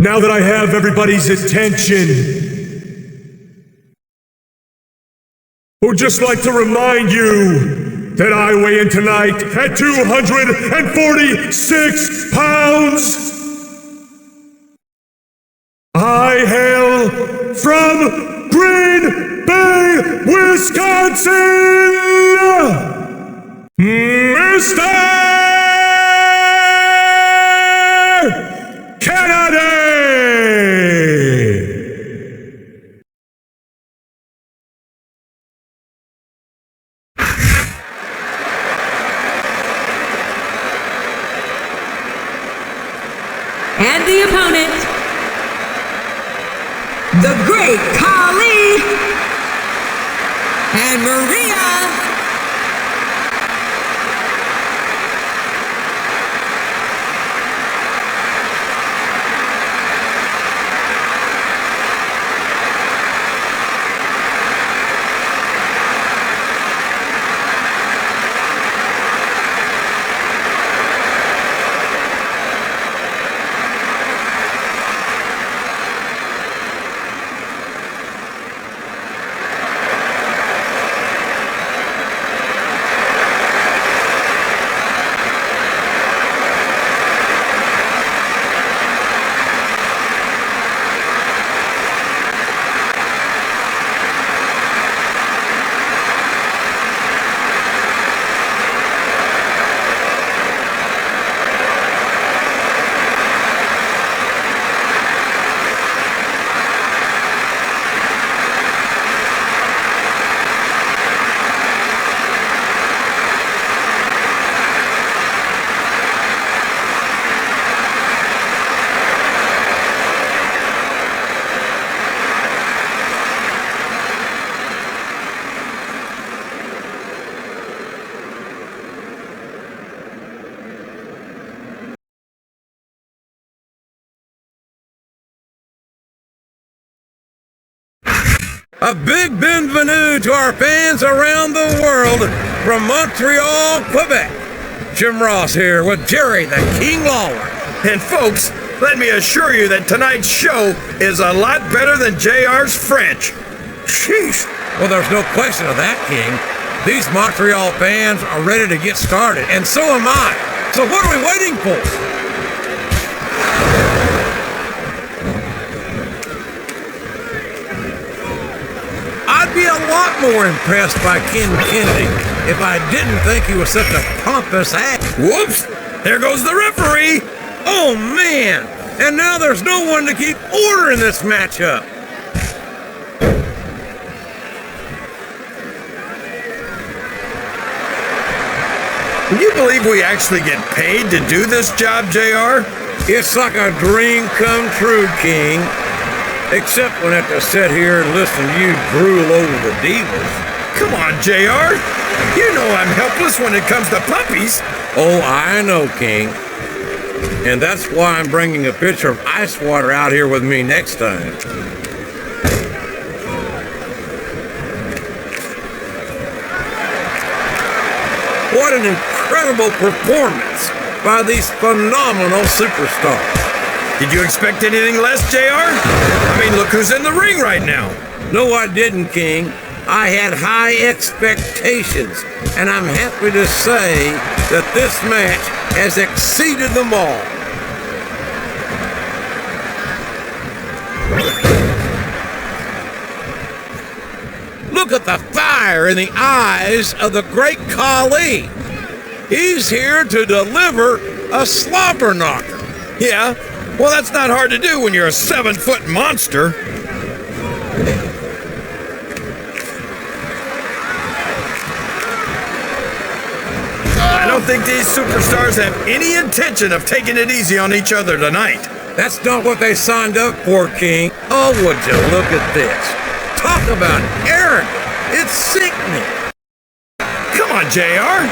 Now that I have everybody's attention, would just like to remind you that I weigh in tonight at 246 pounds. I hail from Green Bay, Wisconsin, Mr. Kennedy! And the opponent, the great Khali and Melina. A big bienvenue to our fans around the world from Montreal, Quebec. Jim Ross here with Jerry the King Lawler. And folks, let me assure you that tonight's show is a lot better than JR's French. Sheesh. Well, there's no question of that, King. These Montreal fans are ready to get started, and so am I. So what are we waiting for? I'd be a lot more impressed by Ken Kennedy if I didn't think he was such a pompous ass. Whoops! There goes the referee! Oh, man! And now there's no one to keep order in this matchup. Can you believe we actually get paid to do this job, JR? It's like a dream come true, King. Except when I have to sit here and listen to you drool over the Divas. Come on, JR. You know I'm helpless when it comes to puppies. Oh, I know, King. And that's why I'm bringing a pitcher of ice water out here with me next time. What an incredible performance by these phenomenal superstars. Did you expect anything less, JR? I mean, look who's in the ring right now. No, I didn't, King. I had high expectations, and I'm happy to say that this match has exceeded them all. Look at the fire in the eyes of the great Kahli. He's here to deliver a slobber knocker. Yeah, well, that's not hard to do when you're a 7-foot monster. I don't think these superstars have any intention of taking it easy on each other tonight. That's not what they signed up for, King. Oh, would you look at this. Talk about arrogant. It's sickening. Come on, JR.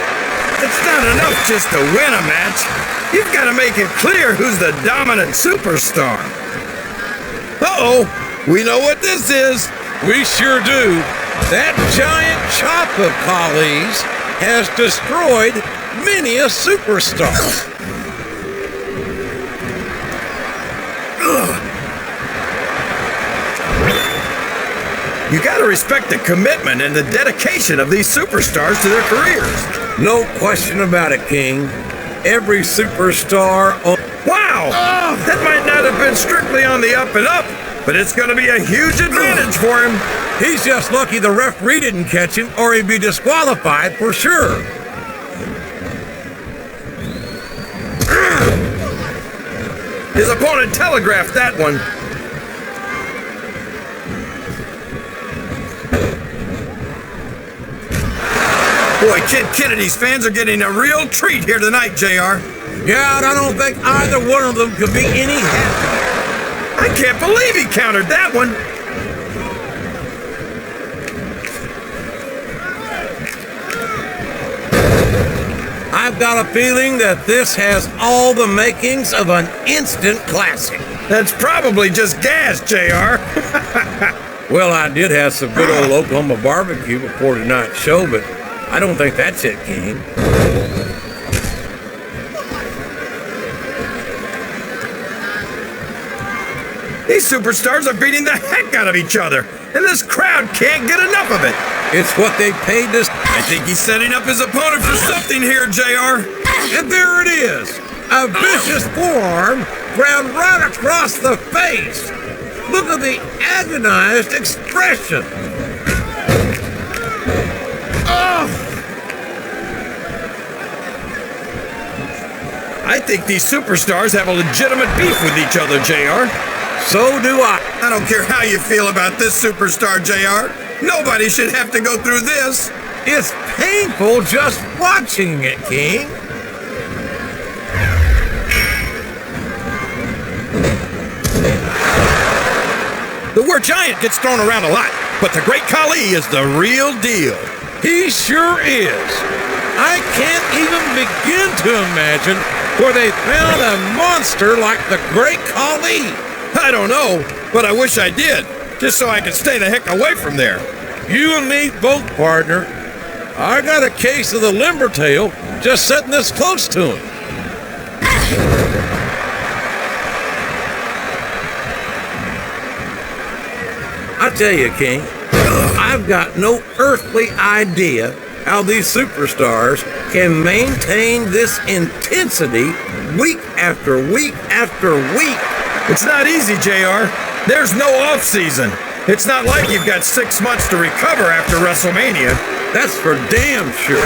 It's not enough just to win a match. You've got to make it clear who's the dominant superstar. Uh-oh. We know what this is. We sure do. That giant chop of Khali's has destroyed many a superstar. Ugh. You gotta respect the commitment and the dedication of these superstars to their careers. No question about it, King. Every superstar on... Wow! That might not have been strictly on the up and up, but it's gonna be a huge advantage for him. He's just lucky the referee didn't catch him, or he'd be disqualified for sure. His opponent telegraphed that one. Boy, Kid Kennedy's fans are getting a real treat here tonight, JR. Yeah, and I don't think either one of them could be any happier. I can't believe he countered that one. I've got a feeling that this has all the makings of an instant classic. That's probably just gas, JR. Well, I did have some good old Oklahoma barbecue before tonight's show, but I don't think that's it, King. These superstars are beating the heck out of each other, and this crowd can't get enough of it. It's what they paid us. I think he's setting up his opponent for something here, JR. And there it is. A vicious forearm ground right across the face. Look at the agonized expression. I think these superstars have a legitimate beef with each other, JR. So do I. I don't care how you feel about this superstar, JR. Nobody should have to go through this. It's painful just watching it, King. The word giant gets thrown around a lot, but the great Khali is the real deal. He sure is. I can't even begin to imagine where they found a monster like the great Khali. I don't know, but I wish I did, just so I could stay the heck away from there. You and me both, partner. I got a case of the limbertail just sitting this close to him. I tell you, King, I've got no earthly idea how these superstars can maintain this intensity week after week after week. It's not easy, JR. There's no off season. It's not like you've got 6 months to recover after WrestleMania. That's for damn sure.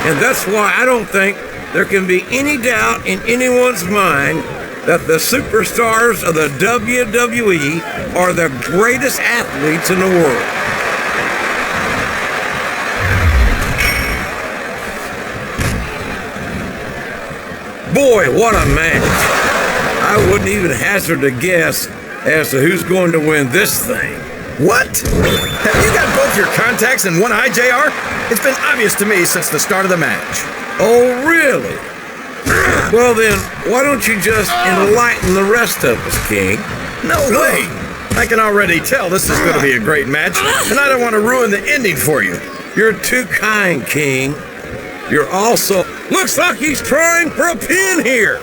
And that's why I don't think there can be any doubt in anyone's mind that the superstars of the WWE are the greatest athletes in the world. Boy, what a match. I wouldn't even hazard a guess as to who's going to win this thing. What? Have you got both your contacts in one eye, JR? It's been obvious to me since the start of the match. Oh, really? Well then, why don't you just enlighten the rest of us, King? No way! I can already tell this is going to be a great match, and I don't want to ruin the ending for you. You're too kind, King. You're also... Looks like he's trying for a pin here.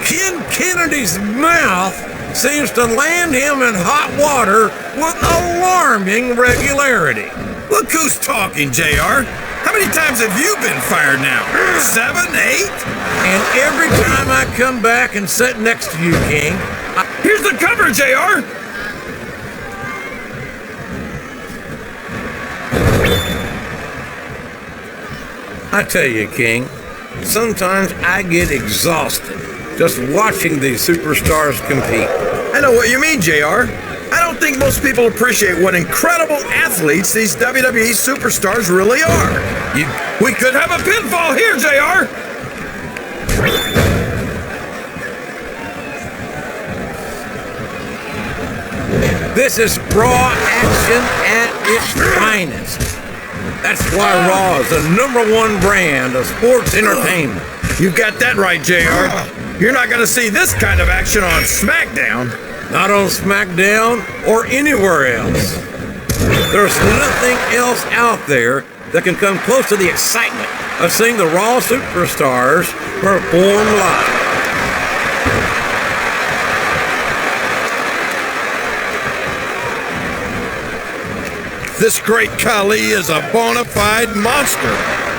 Ken Kennedy's mouth seems to land him in hot water with alarming regularity. Look who's talking, JR. How many times have you been fired now? 7, 8? And every time I come back and sit next to you, King... Here's the cover, JR! I tell you, King, sometimes I get exhausted just watching these superstars compete. I know what you mean, JR. I don't think most people appreciate what incredible athletes these WWE superstars really are. We could have a pinfall here, JR! This is Raw action at its finest. That's why Raw is the #1 brand of sports entertainment. You got that right, JR. You're not going to see this kind of action on SmackDown. Not on SmackDown or anywhere else. There's nothing else out there that can come close to the excitement of seeing the Raw superstars perform live. This great Khali is a bona fide monster.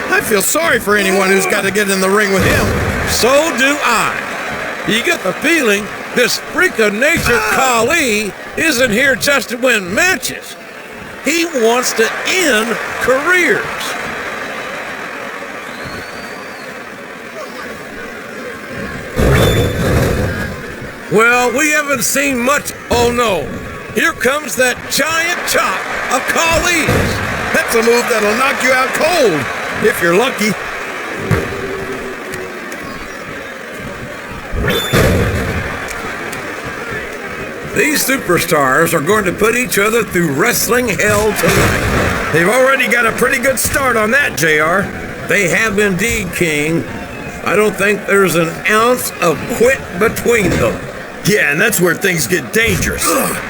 I feel sorry for anyone who's got to get in the ring with him. So do I. You get the feeling this freak of nature Khali isn't here just to win matches. He wants to end careers. Well, we haven't seen much. Oh no, here comes that giant chop of Khali's. That's a move that'll knock you out cold, if you're lucky. These superstars are going to put each other through wrestling hell tonight. They've already got a pretty good start on that, JR. They have indeed, King. I don't think there's an ounce of quit between them. Yeah, and that's where things get dangerous.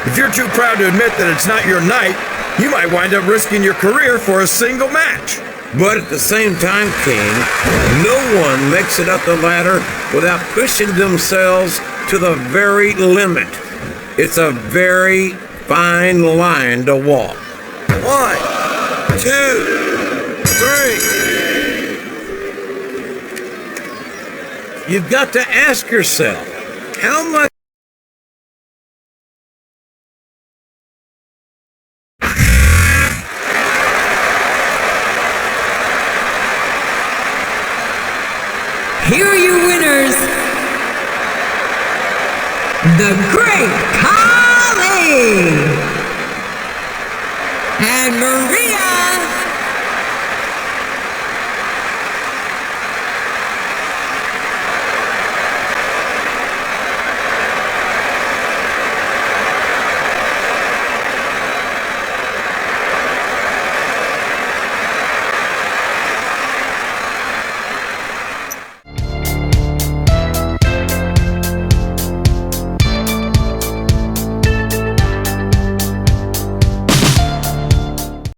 If you're too proud to admit that it's not your night, you might wind up risking your career for a single match. But at the same time, King, no one makes it up the ladder without pushing themselves to the very limit. It's a very fine line to walk. 1, 2, 3. You've got to ask yourself, how much Here are your winners, the Great